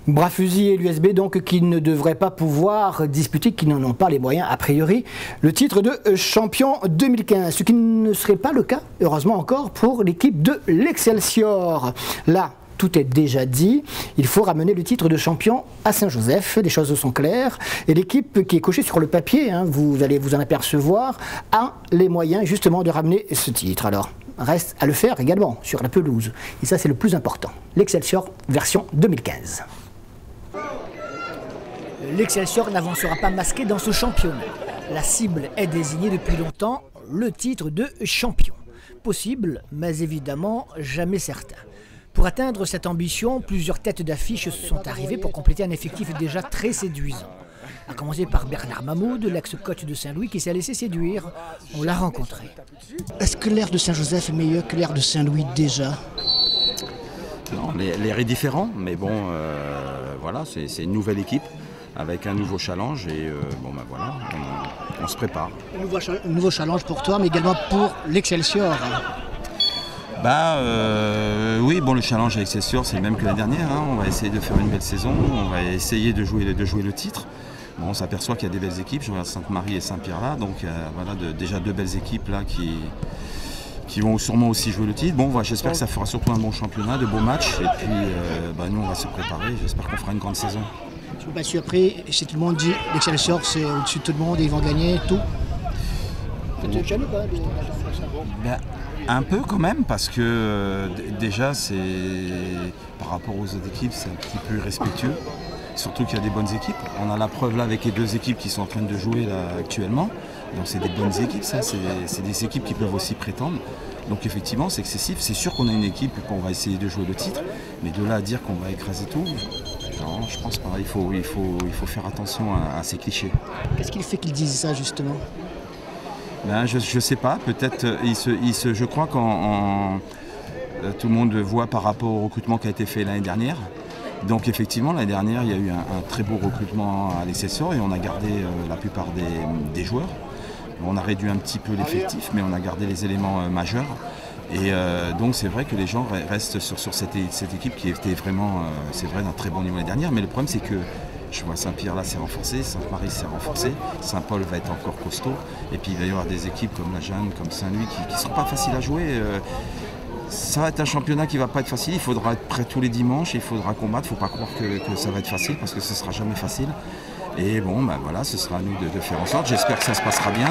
Bras fusil et l'USB donc qui ne devraient pas pouvoir disputer, qui n'en ont pas les moyens a priori, le titre de champion 2015. Ce qui ne serait pas le cas, heureusement encore, pour l'équipe de l'Excelsior. Là, tout est déjà dit, il faut ramener le titre de champion à Saint-Joseph, les choses sont claires, et l'équipe qui est cochée sur le papier, vous allez vous en apercevoir, a les moyens justement de ramener ce titre. Alors, reste à le faire également sur la pelouse, et ça c'est le plus important, l'Excelsior version 2015. L'Excelsior n'avancera pas masqué dans ce championnat. La cible est désignée depuis longtemps, le titre de champion. Possible, mais évidemment jamais certain. Pour atteindre cette ambition, plusieurs têtes d'affiche sont arrivées pour compléter un effectif déjà très séduisant. À commencer par Bernard Mahmoud, l'ex-coach de Saint-Louis qui s'est laissé séduire. On l'a rencontré. Est-ce que l'air de Saint-Joseph est meilleur que l'air de Saint-Louis déjà ? Non, l'air est différent, mais bon, voilà, c'est une nouvelle équipe avec un nouveau challenge et voilà, on se prépare. Un nouveau challenge pour toi, mais également pour l'Excelsior. Oui, bon, le challenge avec Excelsior, c'est le même que la dernière. On va essayer de faire une belle saison, on va essayer de jouer le titre. Bon, on s'aperçoit qu'il y a des belles équipes, je regarde Sainte-Marie et Saint-Pierre là, donc voilà, déjà deux belles équipes là qui vont sûrement aussi jouer le titre. Bon, voilà, j'espère que ça fera surtout un bon championnat, de beaux matchs, et puis nous on va se préparer, j'espère qu'on fera une grande saison. Tu ne peux pas être surpris, si tout le monde dit l'Excelsior c'est au-dessus de tout le monde et ils vont gagner tout. Tu es jeune ou pas? Un peu quand même, parce que déjà c'est par rapport aux autres équipes c'est un petit peu irrespectueux, surtout qu'il y a des bonnes équipes. On a la preuve là avec les deux équipes qui sont en train de jouer là actuellement, donc c'est des bonnes équipes, ça, c'est des équipes qui peuvent aussi prétendre. Donc effectivement c'est excessif, c'est sûr qu'on a une équipe qu'on va essayer de jouer le titre, mais de là à dire qu'on va écraser tout, non, je pense pas, il faut faire attention à ces clichés. Qu'est-ce qui fait qu'ils disent ça justement? Je sais pas, peut-être, je crois qu'en tout le monde voit par rapport au recrutement qui a été fait l'année dernière. Donc effectivement, l'année dernière, il y a eu un très beau recrutement à l'Excelsior et on a gardé la plupart des joueurs. On a réduit un petit peu l'effectif, mais on a gardé les éléments majeurs. Et donc c'est vrai que les gens restent sur cette équipe qui était vraiment, c'est vrai, d'un très bon niveau l'année dernière. Mais le problème, c'est que je vois Saint-Pierre là, c'est renforcé, Sainte-Marie s'est renforcé, Saint-Paul va être encore costaud. Et puis il va y avoir des équipes comme la Jeanne, comme Saint-Louis qui ne seront pas faciles à jouer. Ça va être un championnat qui ne va pas être facile, il faudra être prêt tous les dimanches, il faudra combattre, il ne faut pas croire que ça va être facile parce que ce ne sera jamais facile. Et bon, voilà, ce sera à nous de faire en sorte. J'espère que ça se passera bien.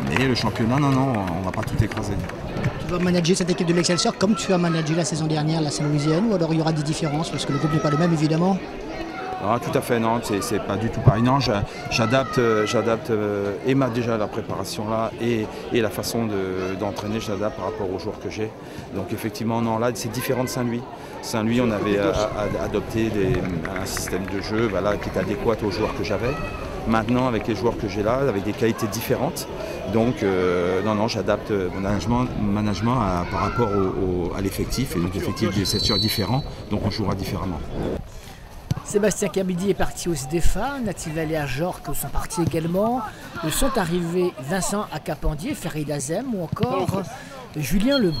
Mais le championnat, non, on ne va pas tout écraser. Tu vas manager cette équipe de l'Excelsior comme tu as managé la saison dernière, la Saint-Louisienne, ou alors il y aura des différences parce que le groupe n'est pas le même évidemment? Ah, tout à fait, non, c'est pas du tout pareil. Non, j'adapte déjà la préparation là et la façon d'entraîner, j'adapte par rapport aux joueurs que j'ai. Donc effectivement, non, là c'est différent de Saint-Louis. Saint-Louis, on avait adopté un système de jeu qui est adéquat aux joueurs que j'avais. Maintenant, avec les joueurs que j'ai là, avec des qualités différentes, donc non, j'adapte mon management par rapport à l'effectif, et donc l'effectif de Excelsior est différent, donc on jouera différemment. Sébastien Kabidi est parti au Stéphane, Nathie et Jorque sont partis également. Sont arrivés Vincent Acapandier, Farid Azem ou encore Julien Lebon.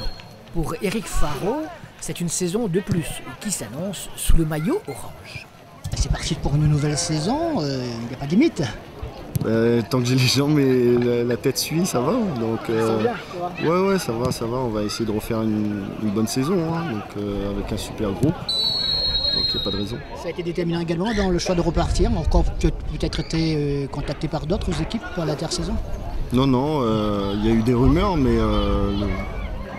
Pour Éric Faraud, c'est une saison de plus qui s'annonce sous le maillot orange. C'est parti pour une nouvelle saison, il n'y a pas de limite. Tant que j'ai les jambes et la tête suit, ça va. Donc, ouais, ça va. On va essayer de refaire une bonne saison, donc, avec un super groupe. Donc il n'y a pas de raison. Ça a été déterminant également dans le choix de repartir, mais encore tu as peut-être été contacté par d'autres équipes pour l'intersaison? Non, il y a eu des rumeurs, mais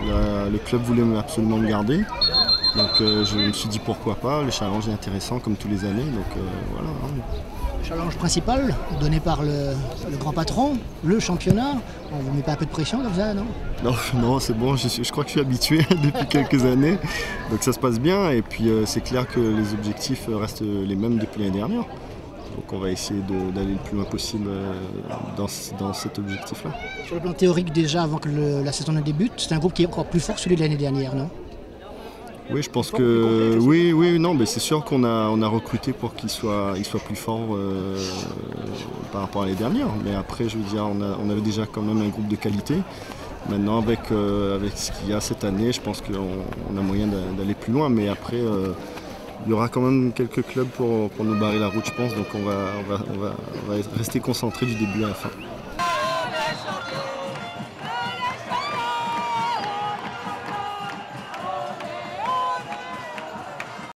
le club voulait absolument me garder. Donc je me suis dit pourquoi pas, le challenge est intéressant comme tous les années, donc voilà. Le challenge principal donné par le grand patron, le championnat, on ne vous met pas un peu de pression comme ça, non? Non, c'est bon, je crois que je suis habitué depuis quelques années, donc ça se passe bien, et puis c'est clair que les objectifs restent les mêmes depuis l'année dernière. Donc on va essayer d'aller le plus loin possible dans cet objectif-là. Sur le plan théorique déjà, avant que la saison ne débute, c'est un groupe qui est encore plus fort que celui de l'année dernière, non? Oui, je pense que oui, non, mais c'est sûr qu'on a recruté pour qu'il soit plus fort par rapport à l'année dernière. Mais après, je veux dire, on avait déjà quand même un groupe de qualité. Maintenant, avec ce qu'il y a cette année, je pense qu'on a moyen d'aller plus loin. Mais après, il y aura quand même quelques clubs pour nous barrer la route, je pense. Donc on va rester concentré du début à la fin.